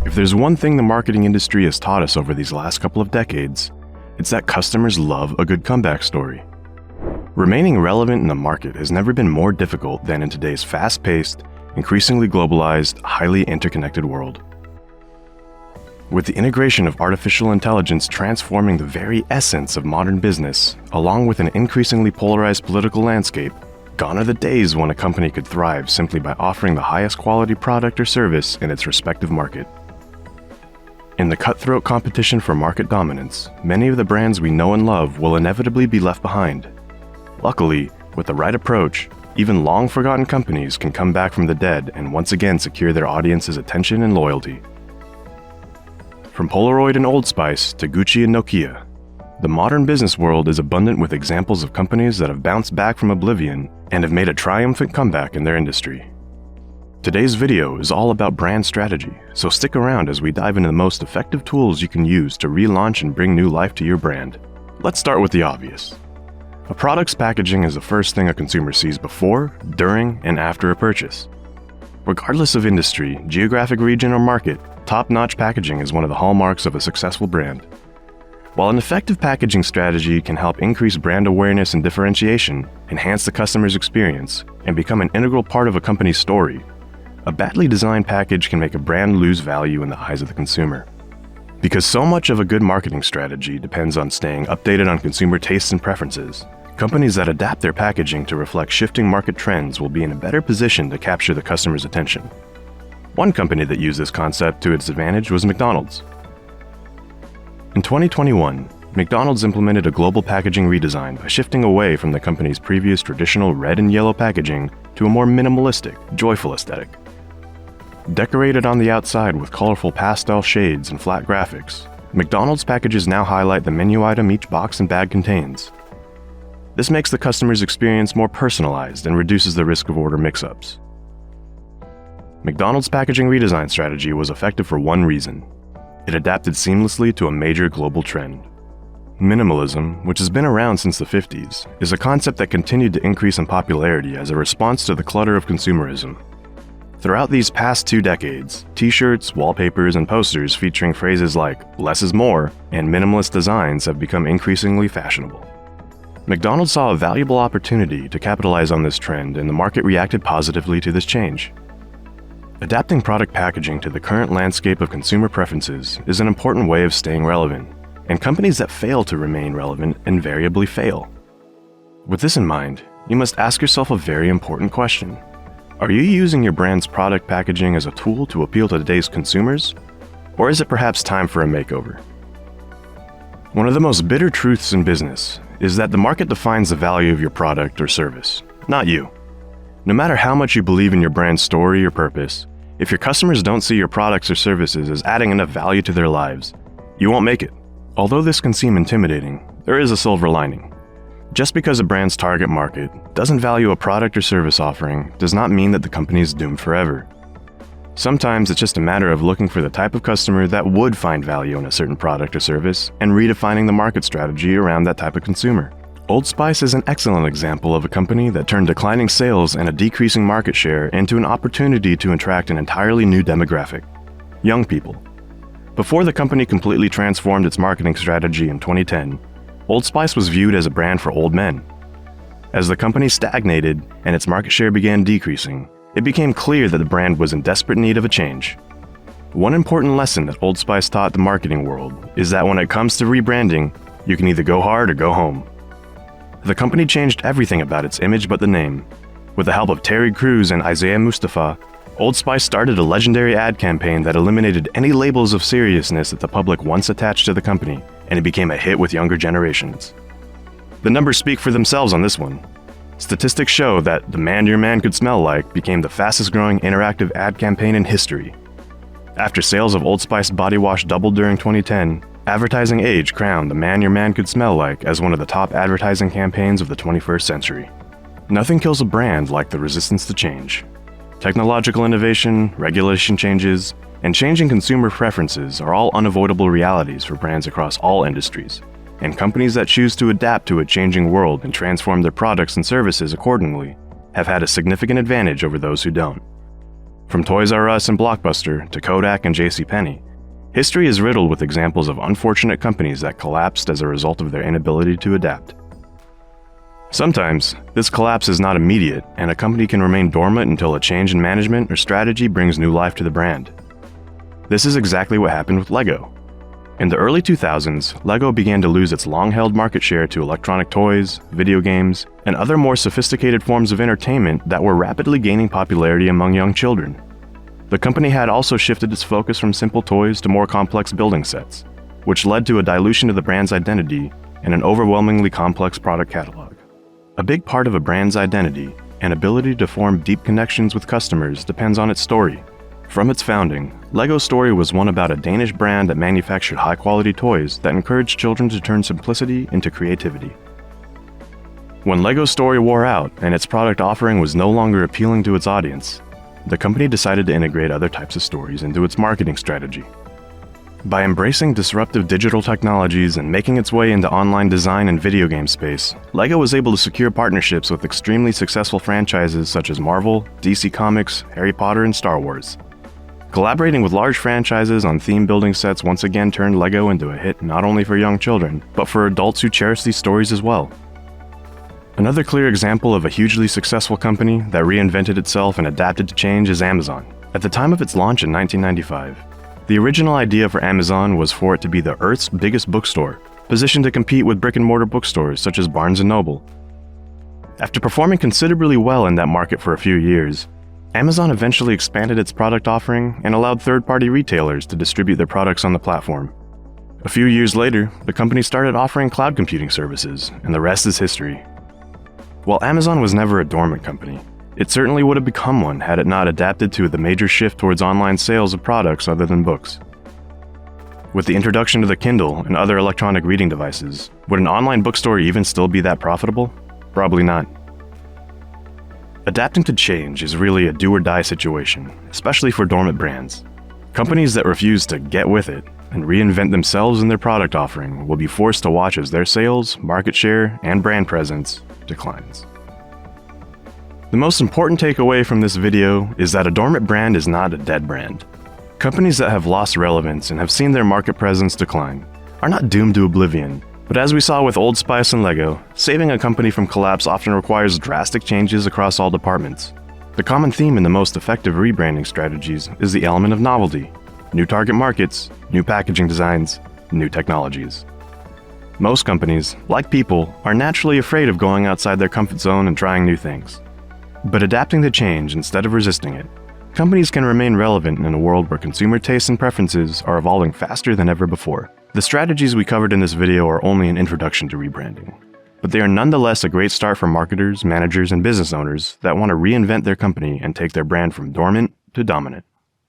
If there's one thing the marketing industry has taught us over these last couple of decades, it's that customers love a good comeback story. Remaining relevant in the market has never been more difficult than in today's fast-paced, increasingly globalized, highly interconnected world. With the integration of artificial intelligence transforming the very essence of modern business, along with an increasingly polarized political landscape, gone are the days when a company could thrive simply by offering the highest quality product or service in its respective market. In the cutthroat competition for market dominance, many of the brands we know and love will inevitably be left behind. Luckily, with the right approach, even long-forgotten companies can come back from the dead and once again secure their audience's attention and loyalty. From Polaroid and Old Spice to Gucci and Nokia, the modern business world is abundant with examples of companies that have bounced back from oblivion and have made a triumphant comeback in their industry. Today's video is all about brand strategy, so stick around as we dive into the most effective tools you can use to relaunch and bring new life to your brand. Let's start with the obvious. A product's packaging is the first thing a consumer sees before, during, and after a purchase. Regardless of industry, geographic region, or market, top-notch packaging is one of the hallmarks of a successful brand. While an effective packaging strategy can help increase brand awareness and differentiation, enhance the customer's experience, and become an integral part of a company's story, a badly designed package can make a brand lose value in the eyes of the consumer. Because so much of a good marketing strategy depends on staying updated on consumer tastes and preferences, companies that adapt their packaging to reflect shifting market trends will be in a better position to capture the customer's attention. One company that used this concept to its advantage was McDonald's. In 2021, McDonald's implemented a global packaging redesign by shifting away from the company's previous traditional red and yellow packaging to a more minimalistic, joyful aesthetic. Decorated on the outside with colorful pastel shades and flat graphics, McDonald's packages now highlight the menu item each box and bag contains. This makes the customer's experience more personalized and reduces the risk of order mix-ups. McDonald's packaging redesign strategy was effective for one reason. It adapted seamlessly to a major global trend. Minimalism, which has been around since the 50s, is a concept that continued to increase in popularity as a response to the clutter of consumerism. Throughout these past 2 decades, t-shirts, wallpapers, and posters featuring phrases like "less is more" and minimalist designs have become increasingly fashionable. McDonald's saw a valuable opportunity to capitalize on this trend, and the market reacted positively to this change. Adapting product packaging to the current landscape of consumer preferences is an important way of staying relevant, and companies that fail to remain relevant invariably fail. With this in mind, you must ask yourself a very important question. Are you using your brand's product packaging as a tool to appeal to today's consumers? Or is it perhaps time for a makeover? One of the most bitter truths in business is that the market defines the value of your product or service, not you. No matter how much you believe in your brand's story or purpose, if your customers don't see your products or services as adding enough value to their lives, you won't make it. Although this can seem intimidating, there is a silver lining. Just because a brand's target market doesn't value a product or service offering does not mean that the company is doomed forever. Sometimes it's just a matter of looking for the type of customer that would find value in a certain product or service and redefining the market strategy around that type of consumer. Old Spice is an excellent example of a company that turned declining sales and a decreasing market share into an opportunity to attract an entirely new demographic: young people. Before the company completely transformed its marketing strategy in 2010, Old Spice was viewed as a brand for old men. As the company stagnated and its market share began decreasing, it became clear that the brand was in desperate need of a change. One important lesson that Old Spice taught the marketing world is that when it comes to rebranding, you can either go hard or go home. The company changed everything about its image but the name. With the help of Terry Crews and Isaiah Mustafa, Old Spice started a legendary ad campaign that eliminated any labels of seriousness that the public once attached to the company, and it became a hit with younger generations. The numbers speak for themselves on this one. Statistics show that "The Man Your Man Could Smell Like" became the fastest-growing interactive ad campaign in history. After sales of Old Spice body wash doubled during 2010, Advertising Age crowned "The Man Your Man Could Smell Like" as one of the top advertising campaigns of the 21st century. Nothing kills a brand like the resistance to change. Technological innovation, regulation changes, and changing consumer preferences are all unavoidable realities for brands across all industries, and companies that choose to adapt to a changing world and transform their products and services accordingly have had a significant advantage over those who don't. From Toys R Us and Blockbuster to Kodak and JCPenney, history is riddled with examples of unfortunate companies that collapsed as a result of their inability to adapt. Sometimes, this collapse is not immediate, and a company can remain dormant until a change in management or strategy brings new life to the brand. This is exactly what happened with LEGO. In the early 2000s, LEGO began to lose its long-held market share to electronic toys, video games, and other more sophisticated forms of entertainment that were rapidly gaining popularity among young children. The company had also shifted its focus from simple toys to more complex building sets, which led to a dilution of the brand's identity and an overwhelmingly complex product catalog. A big part of a brand's identity and ability to form deep connections with customers depends on its story. From its founding, LEGO's story was one about a Danish brand that manufactured high-quality toys that encouraged children to turn simplicity into creativity. When LEGO's story wore out and its product offering was no longer appealing to its audience, the company decided to integrate other types of stories into its marketing strategy. By embracing disruptive digital technologies and making its way into online design and video game space, LEGO was able to secure partnerships with extremely successful franchises such as Marvel, DC Comics, Harry Potter, and Star Wars. Collaborating with large franchises on theme-building sets once again turned LEGO into a hit not only for young children, but for adults who cherish these stories as well. Another clear example of a hugely successful company that reinvented itself and adapted to change is Amazon. At the time of its launch in 1995, the original idea for Amazon was for it to be the Earth's biggest bookstore, positioned to compete with brick-and-mortar bookstores such as Barnes & Noble. After performing considerably well in that market for a few years, Amazon eventually expanded its product offering and allowed third-party retailers to distribute their products on the platform. A few years later, the company started offering cloud computing services, and the rest is history. While Amazon was never a dormant company, it certainly would have become one had it not adapted to the major shift towards online sales of products other than books. With the introduction of the Kindle and other electronic reading devices, would an online bookstore even still be that profitable? Probably not. Adapting to change is really a do-or-die situation, especially for dormant brands. Companies that refuse to get with it and reinvent themselves in their product offering will be forced to watch as their sales, market share, and brand presence declines. The most important takeaway from this video is that a dormant brand is not a dead brand. Companies that have lost relevance and have seen their market presence decline are not doomed to oblivion. But as we saw with Old Spice and LEGO, saving a company from collapse often requires drastic changes across all departments. The common theme in the most effective rebranding strategies is the element of novelty: new target markets, new packaging designs, new technologies. Most companies, like people, are naturally afraid of going outside their comfort zone and trying new things. But adapting to change instead of resisting it, companies can remain relevant in a world where consumer tastes and preferences are evolving faster than ever before. The strategies we covered in this video are only an introduction to rebranding, but they are nonetheless a great start for marketers, managers, and business owners that want to reinvent their company and take their brand from dormant to dominant.